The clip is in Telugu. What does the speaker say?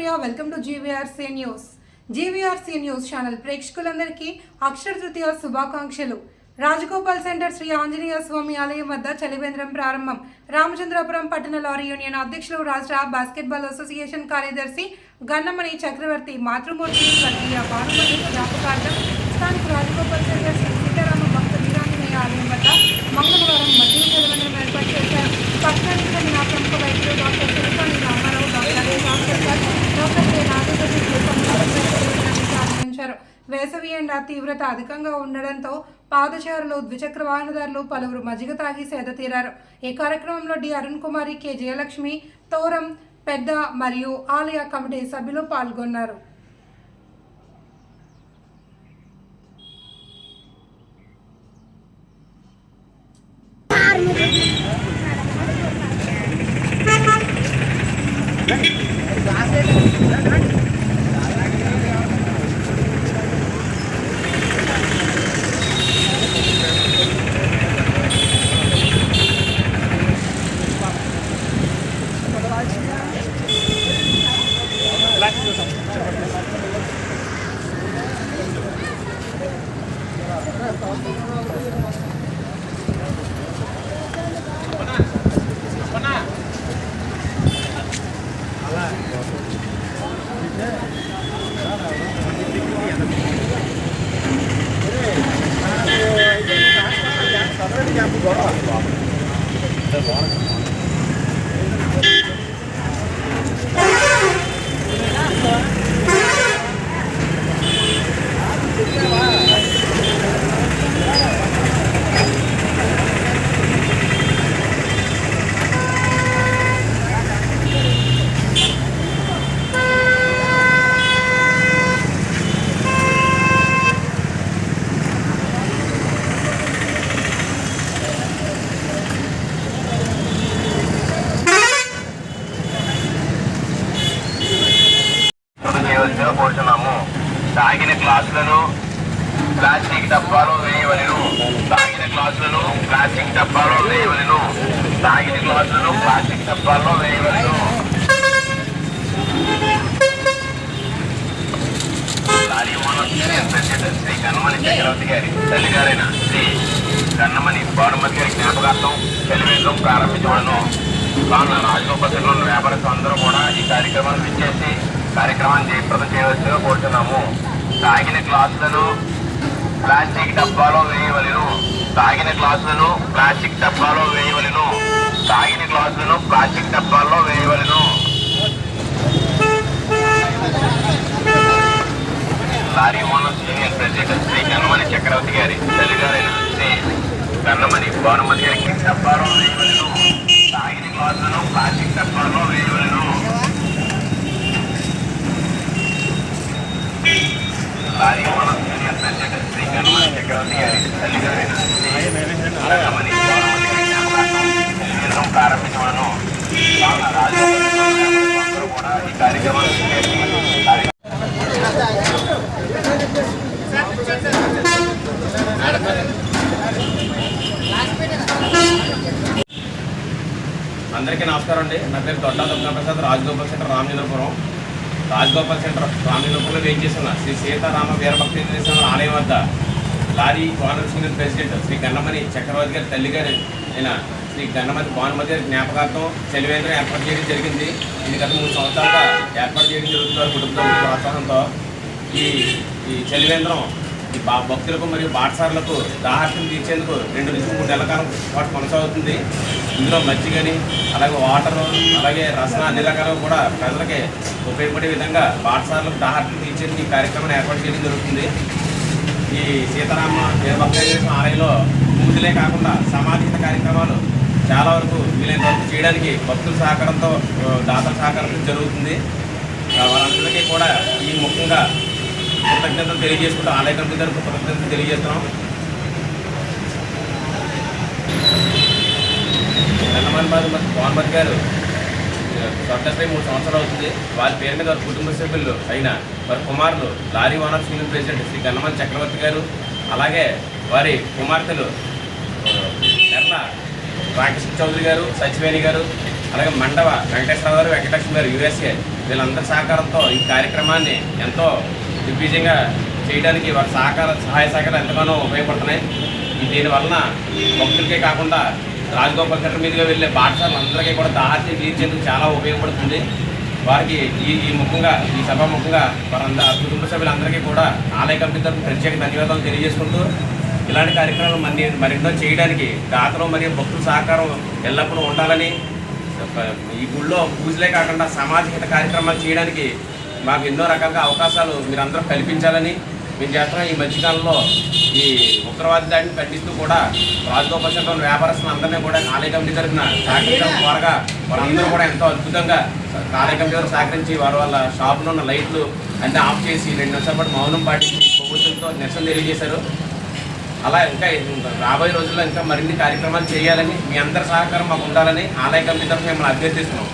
Surya. Welcome to GVRC news. GVRC news channel ప్రేక్షకులందరికీ అక్షర తృతీయ శుభాకాంక్షలు. రాజగోపాల్ సెంటర్ శ్రీ ఆంజనేయ స్వామి ఆలయం వద్ద చలివేంద్రం ప్రారంభం. రామచంద్రపురం పట్టణ లారీ యూనియన్ అధ్యక్షులు, రాష్ట్ర బాస్కెట్బాల్ అసోసియేషన్ కార్యదర్శి గన్నమణి చక్రవర్తి మాతృమూర్తి స్వర్గీయ భానుమతి జ్ఞాపకార్థం స్థానిక రాజగోపాల్ సెంటర్ శ్రీ సీతారామ భక్త వీరాంజనేయ ఆలయం వద్ద మంగళవారం మధ్య చలివేంద్రం ఏర్పాటు చేశారు. పట్టణానికి చెందిన ప్రముఖ వైద్యులు doctor Sivasani Ramarao, doctor K Nageswara ప్రారంభించారు. వేసవి ఎండ తీవ్రత అధికంగా ఉండడంతో పాదచారులు, ద్విచక్ర వాహనదారులు పలువురు మజ్జిగ తాగి సేద తీరారు. ఈ కార్యక్రమంలో డి అరుణ్ కుమారి, కె జయలక్ష్మి, తోరం పెద్ద మరియు ఆలయ కమిటీ సభ్యులు పాల్గొన్నారు. కోరుతున్నాము. తాగిన గ్లాసులను ప్లాస్టిక్ డబ్బాలో వేయవలెను. తాగిన గ్లాసులను ప్లాస్టిక్ డబ్బాలో వేయవలెను. తాగిన గ్లాసులను ప్లాస్టిక్ డబ్బాలో వేయవలెను. శ్రీ గన్నమణి చక్రవర్తి గారి తల్లి గారైన శ్రీ గన్నమణి భానుమతి గారి జ్ఞాపకార్థం చలివేంద్రం ప్రారంభించబడను. కావున రాజగోపాల్ సెంటర్లోని వ్యాపారస్తులు అందరూ కూడా ఈ కార్యక్రమాన్ని విచ్చేసి కార్యక్రమాన్ని జయప్రదం చేయవలసిందిగా కోరుతున్నాము. తాగిన గ్లాసులను ప్లాస్టిక్ డబ్బాలో వేయవలెను. తాగిన గ్లాసులను ప్లాస్టిక్ డబ్బాలో వేయవలెను. తాగిన గ్లాసులను ప్లాస్టిక్ డబ్బాల్లో వేయవలెను. Lorry owners union president Shri Gannamani Chakravarthi గారి తల్లి గారైన శ్రీ గన్నమణి భానుమతి గారికి డబ్బాలో వేయవలెను. తాగిన గ్లాసులను ప్లాస్టిక్ డబ్బాల్లో వేయవలెను. Lorry owners union president Shri Gannamani Chakravarthi గారి తల్లి గారైన శ్రీ గన్నమణి భానుమతి గారి జ్ఞాపకార్థం ప్రారంభించబడను. అందరూ కూడా ఈ కార్యక్రమాన్ని అందరికీ నమస్కారం అండి. నా పేరు దొడ్డా దుర్గాప్రసాద్. రాజగోపాల్ సెంటర్ రామచంద్రపురం. రాజగోపాల్ సెంటర్ రామచంద్రపురంలో వెయిట్ చేస్తున్న శ్రీ సీతారామ వీరభక్తి ఆలయం వద్ద lorry owners union president Shri Gannamani Chakravarthi గారి తల్లి గారి అయిన శ్రీ గన్నమతి భానుమతి గారి జ్ఞాపకార్థం చలివేంద్రం ఏర్పాటు చేయడం జరిగింది. ఇది గత 3 సంవత్సరాలుగా ఏర్పాటు చేయడం జరుగుతుంది. కుటుంబ ప్రోత్సాహంతో ఈ చలివేంద్రం ఈ భక్తులకు మరియు బాటసారులకు దాహార్తం తీర్చేందుకు 2 నుంచి 3 నెలల కాలం పాటు కొనసాగుతుంది. ఇందులో మజ్జిగని, అలాగే వాటరు, అలాగే రసన అన్ని రకాలు కూడా ప్రజలకి ఉపయోగపడే విధంగా బాటసారులకు దాహార్తం తీర్చేందుకు ఈ కార్యక్రమాన్ని ఏర్పాటు చేయడం జరుగుతుంది. ఈ సీతారామ వీరభక్త ఆలయంలో పూజలే కాకుండా సామాజిక కార్యక్రమాలు చాలా వరకు వీలైనంత వరకు చేయడానికి భక్తుల సహకారంతో, దాతల సహకారంతో జరుగుతుంది. వాళ్ళందరికీ కూడా ఈ ముఖ్యంగా కృతజ్ఞతలు తెలియజేసుకుంటాం. ఆలయ కమిటీ తరఫున కృతజ్ఞతలు తెలియజేస్తున్నాం. గన్నమణి భానుమతి గారు స్వర్గస్థై 3 సంవత్సరాలు అవుతుంది. వారి పేరు మీద వారి కుటుంబ సభ్యులు అయిన వారి కుమారులు lorry owners union president Shri Gannamani Chakravarthi గారు, అలాగే వారి కుమార్తెలు ఎర్ల రాకేష్ చౌదరి గారు, సచివేణి గారు, అలాగే మండవ వెంకటేశ్వర గారు, వెంకటలక్ష్మి గారు USA వీళ్ళందరి సహకారంతో ఈ కార్యక్రమాన్ని ఎంతో దిగ్విజయంగా చేయడానికి వారి సహాయ సహకారాలు ఎంతగానో ఉపయోగపడుతున్నాయి. దీనివలన భక్తులకే కాకుండా రాజగోపాల్ సెంటర్ మీదుగా వెళ్ళే పాఠశాలలందరికీ కూడా దాహార్తి తీర్చేందుకు చాలా ఉపయోగపడుతుంది. వారికి ఈ ముఖ్యంగా ఈ సభ ముఖ్యంగా వారందరూ కుటుంబ సభ్యులందరికీ కూడా ఆలయ కమిటీ తరఫున ప్రత్యేక ధన్యవాదాలు తెలియజేసుకుంటూ ఇలాంటి కార్యక్రమాలు మరెన్నో చేయడానికి దాతలు మరియు భక్తుల సహకారం ఎల్లప్పుడూ ఉండాలని, ఈ గుళ్ళో పూజలే కాకుండా సామాజిక కార్యక్రమాలు చేయడానికి మాకు ఎన్నో రకాలుగా అవకాశాలు మీరందరూ కల్పించాలని మేము చేస్తున్నాం. ఈ మధ్యకాలంలో ఈ ఉగ్రవాద దాడిని ఖండిస్తూ కూడా రాజగోపాల్ సెంటర్ వ్యాపారస్తులు అందరినీ కూడా ఆలయ కమిటీ తరఫున సహకరించడం ద్వారా వారందరూ కూడా ఎంతో అద్భుతంగా ఆలయ కమిటీ వారు సహకరించి వాళ్ళ షాపులో ఉన్న లైట్లు అన్నీ ఆఫ్ చేసి 2 నిమిషాల పాటు మౌనం పాటించి కొవ్వొత్తులతో నిరసన తెలియజేశారు. అలా ఇంకా రాబోయే రోజుల్లో ఇంకా మరిన్ని కార్యక్రమాలు చేయాలని, మీ అందరి సహకారం మాకు ఉండాలని ఆలయ కమిటీ తరఫున మిమ్మల్ని అభ్యర్థిస్తున్నాం.